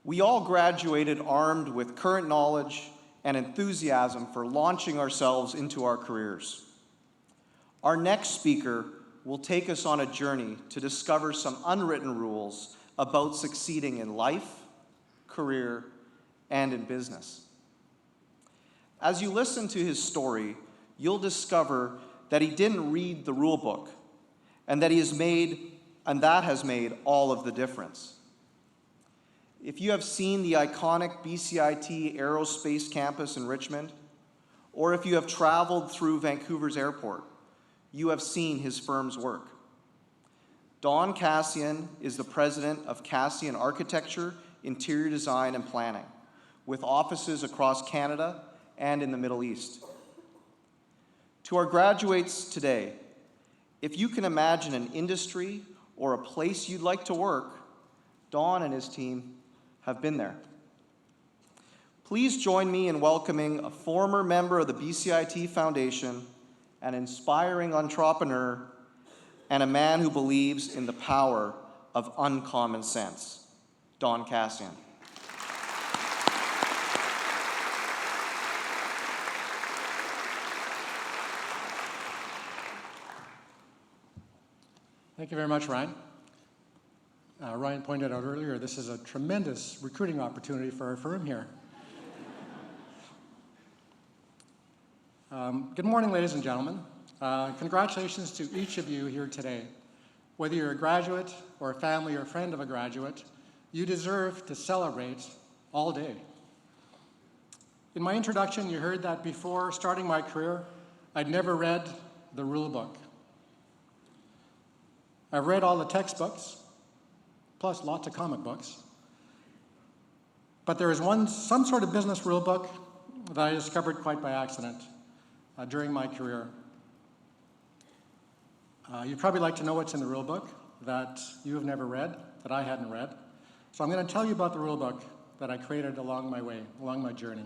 We all graduated armed with current knowledge and enthusiasm for launching ourselves into our careers. Our next speaker will take us on a journey to discover some unwritten rules about succeeding in life, career, and in business. As you listen to his story, you'll discover that he didn't read the rule book, and that has made all of the difference. If you have seen the iconic BCIT Aerospace Campus in Richmond, or if you have traveled through Vancouver's airport, you have seen his firm's work. Don Kasian is the president of Kasian Architecture, Interior Design, and Planning, with offices across Canada and in the Middle East. To our graduates today, if you can imagine an industry or a place you'd like to work, Don and his team have been there. Please join me in welcoming a former member of the BCIT Foundation, an inspiring entrepreneur, and a man who believes in the power of uncommon sense, Don Kasian. Thank you very much, Ryan. Ryan pointed out earlier, this is a tremendous recruiting opportunity for our firm here. Good morning, ladies and gentlemen. Congratulations to each of you here today. Whether you're a graduate or a family or friend of a graduate, you deserve to celebrate all day. In my introduction, you heard that before starting my career, I'd never read the rule book. I've read all the textbooks, plus lots of comic books. But there is some sort of business rule book that I discovered quite by accident during my career. You'd probably like to know what's in the rule book that you have never read, that I hadn't read. So I'm going to tell you about the rule book that I created along my way, along my journey.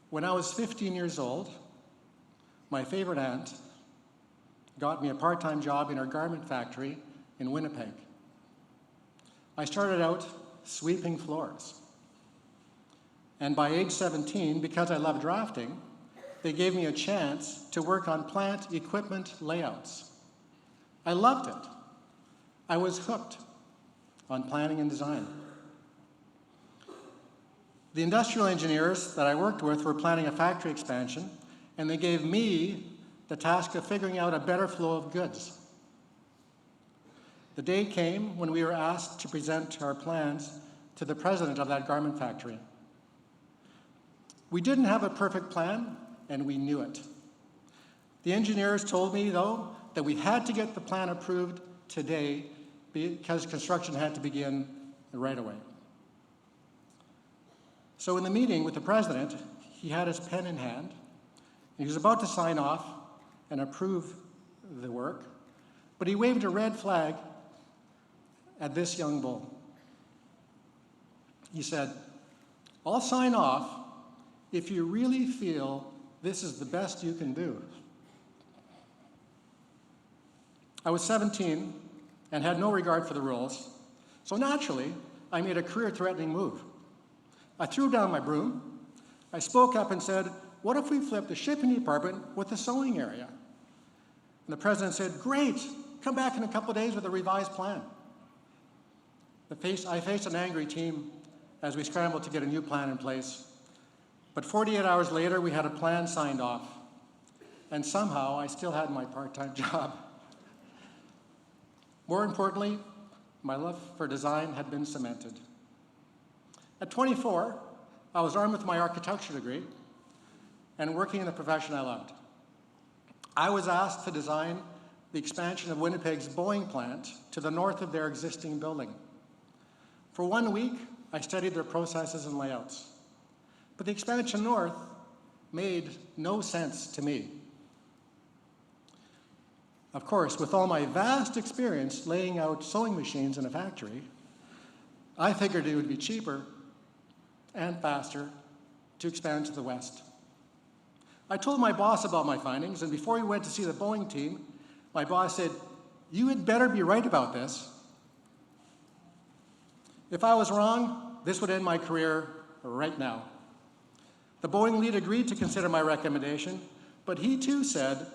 When I was 15 years old, my favorite aunt got me a part-time job in her garment factory in Winnipeg. I started out sweeping floors. And by age 17, because I loved drafting, they gave me a chance to work on plant equipment layouts. I loved it. I was hooked on planning and design. The industrial engineers that I worked with were planning a factory expansion, and they gave me the task of figuring out a better flow of goods. The day came when we were asked to present our plans to the president of that garment factory. We didn't have a perfect plan, and we knew it. The engineers told me, though, that we had to get the plan approved today because construction had to begin right away. So in the meeting with the president, he had his pen in hand. He was about to sign off and approve the work, but he waved a red flag at this young bull. He said, "I'll sign off if you really feel this is the best you can do." I was 17 and had no regard for the rules, so naturally, I made a career-threatening move. I threw down my broom, I spoke up and said, "What if we flip the shipping department with the sewing area?" And the president said, "Great, come back in a couple of days with a revised plan." I faced an angry team as we scrambled to get a new plan in place. But 48 hours later, we had a plan signed off. And somehow, I still had my part-time job. More importantly, my love for design had been cemented. At 24, I was armed with my architecture degree and working in the profession I loved. I was asked to design the expansion of Winnipeg's Boeing plant to the north of their existing building. For 1 week, I studied their processes and layouts. But the expansion north made no sense to me. Of course, with all my vast experience laying out sewing machines in a factory, I figured it would be cheaper and faster to expand to the west. I told my boss about my findings, and before we went to see the Boeing team, my boss said, "You had better be right about this." If I was wrong, this would end my career right now. The Boeing lead agreed to consider my recommendation, but he too said,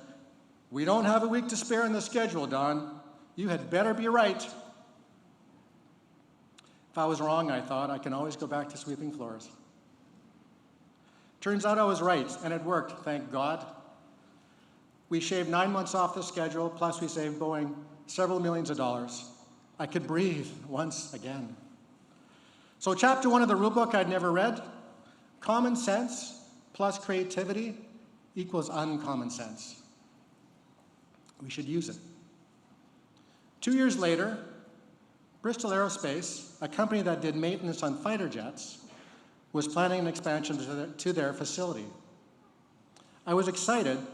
"We don't have a week to spare in the schedule, Don. You had better be right." If I was wrong, I thought, I can always go back to sweeping floors. Turns out I was right, and it worked, thank God. We shaved 9 months off the schedule, plus we saved Boeing several millions of dollars. I could breathe once again. So chapter 1 of the rulebook I'd never read, common sense plus creativity equals uncommon sense. We should use it. 2 years later, Bristol Aerospace, a company that did maintenance on fighter jets, was planning an expansion to their facility. I was excited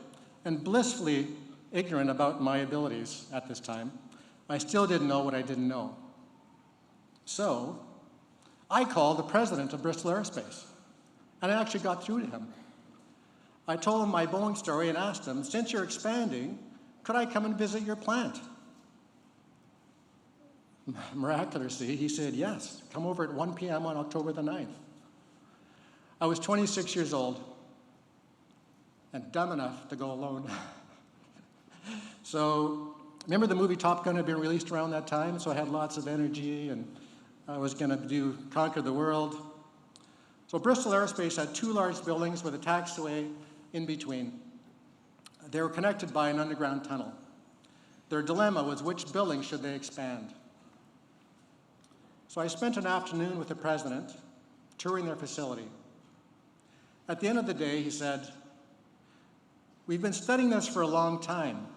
and blissfully ignorant about my abilities at this time. I still didn't know what I didn't know. So I called the president of Bristol Aerospace, and I actually got through to him. I told him my Boeing story and asked him, "Since you're expanding, could I come and visit your plant?" Miraculously, he said, "Yes, come over at 1 p.m. on October the 9th. I was 26 years old and dumb enough to go alone. So, remember the movie Top Gun had been released around that time, so I had lots of energy and I was going to conquer the world. So Bristol Aerospace had 2 large buildings with a taxiway in between. They were connected by an underground tunnel. Their dilemma was which building should they expand. So I spent an afternoon with the president touring their facility. At the end of the day, he said, "We've been studying this for a long time.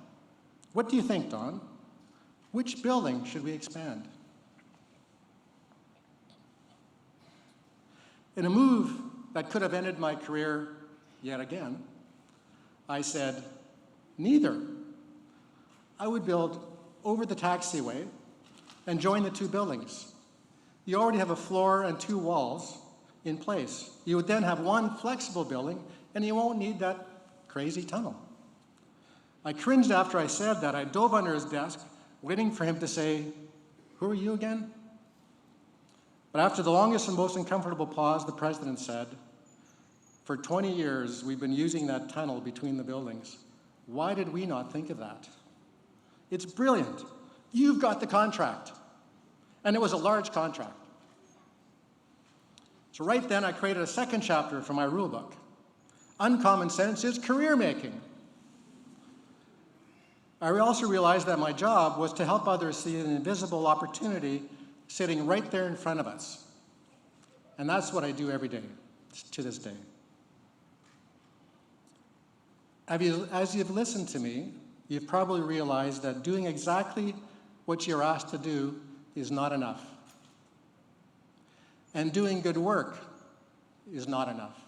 What do you think, Don? Which building should we expand?" In a move that could have ended my career yet again, I said, "Neither. I would build over the taxiway and join the 2 buildings. You already have a floor and 2 walls in place. You would then have 1 flexible building, and you won't need that crazy tunnel." I cringed after I said that. I dove under his desk, waiting for him to say, "Who are you again?" But after the longest and most uncomfortable pause, the president said, "For 20 years, we've been using that tunnel between the buildings. Why did we not think of that? It's brilliant. You've got the contract." And it was a large contract. So right then, I created a second chapter for my rule book. Uncommon sense is career making. I also realized that my job was to help others see an invisible opportunity sitting right there in front of us. And that's what I do every day, to this day. As you've listened to me, you've probably realized that doing exactly what you're asked to do is not enough. And doing good work is not enough.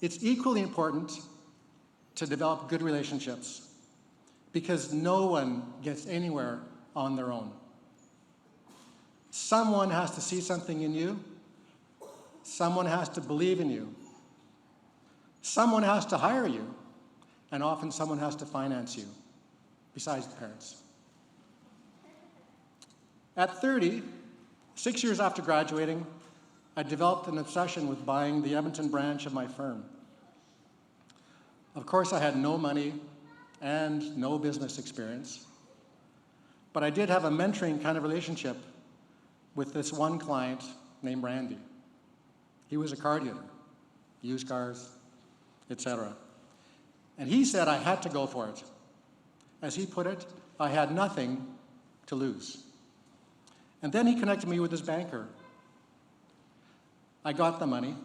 It's equally important to develop good relationships, because no one gets anywhere on their own. Someone has to see something in you. Someone has to believe in you. Someone has to hire you. And often someone has to finance you, besides the parents. At 30, 6 years after graduating, I developed an obsession with buying the Edmonton branch of my firm. Of course, I had no money and no business experience, but I did have a mentoring kind of relationship with this one client named Randy. He was a car dealer, used cars, etc. And he said I had to go for it. As he put it, I had nothing to lose. And then he connected me with his banker. I got the money,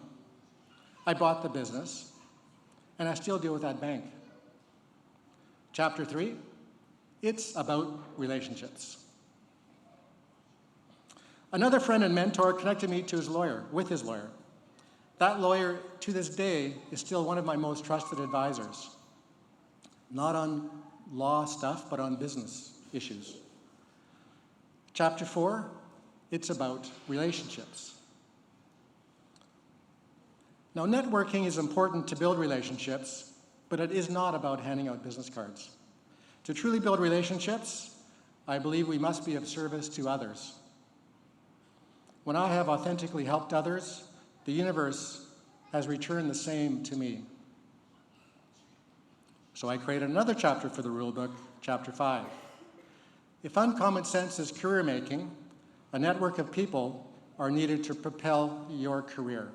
I bought the business, and I still deal with that bank. Chapter 3, it's about relationships. Another friend and mentor connected me to his lawyer, with his lawyer. That lawyer, to this day, is still one of my most trusted advisors. Not on law stuff, but on business issues. Chapter 4, it's about relationships. Now, networking is important to build relationships, but it is not about handing out business cards. To truly build relationships, I believe we must be of service to others. When I have authentically helped others, the universe has returned the same to me. So I created another chapter for the rulebook, Chapter 5. If uncommon sense is career making, a network of people are needed to propel your career.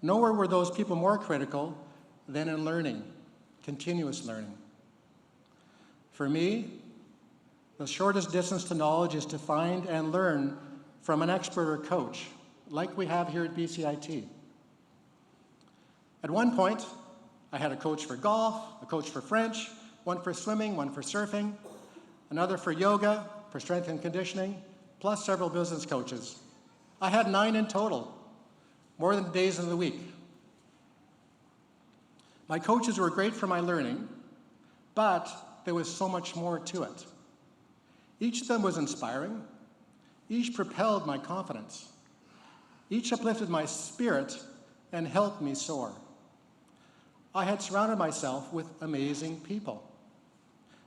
Nowhere were those people more critical than in learning, continuous learning. For me, the shortest distance to knowledge is to find and learn from an expert or coach, like we have here at BCIT. At one point, I had a coach for golf, a coach for French, one for swimming, one for surfing, another for yoga, for strength and conditioning, plus several business coaches. I had 9 in total, more than days in the week. My coaches were great for my learning, but there was so much more to it. Each of them was inspiring. Each propelled my confidence. Each uplifted my spirit and helped me soar. I had surrounded myself with amazing people.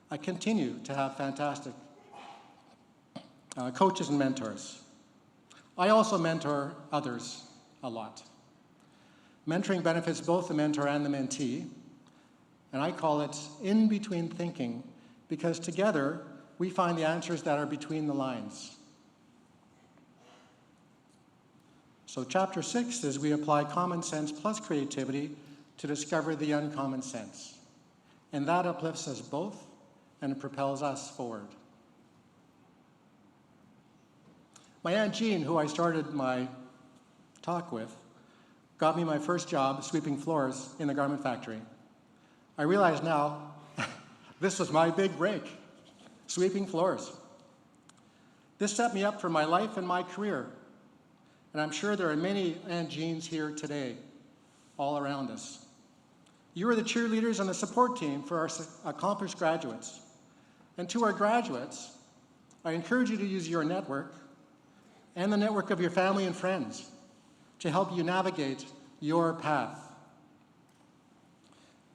I continue to have fantastic coaches and mentors. I also mentor others a lot. Mentoring benefits both the mentor and the mentee, and I call it in-between thinking, because together we find the answers that are between the lines. So chapter 6 is we apply common sense plus creativity to discover the uncommon sense. And that uplifts us both and propels us forward. My Aunt Jean, who I started my talk with, got me my first job sweeping floors in the garment factory. I realize now this was my big break, sweeping floors. This set me up for my life and my career. And I'm sure there are many Aunt Jeans here today, all around us. You are the cheerleaders and the support team for our accomplished graduates. And to our graduates, I encourage you to use your network and the network of your family and friends to help you navigate your path.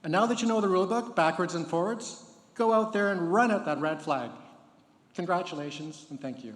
And now that you know the rulebook, backwards and forwards, go out there and run at that red flag. Congratulations and thank you.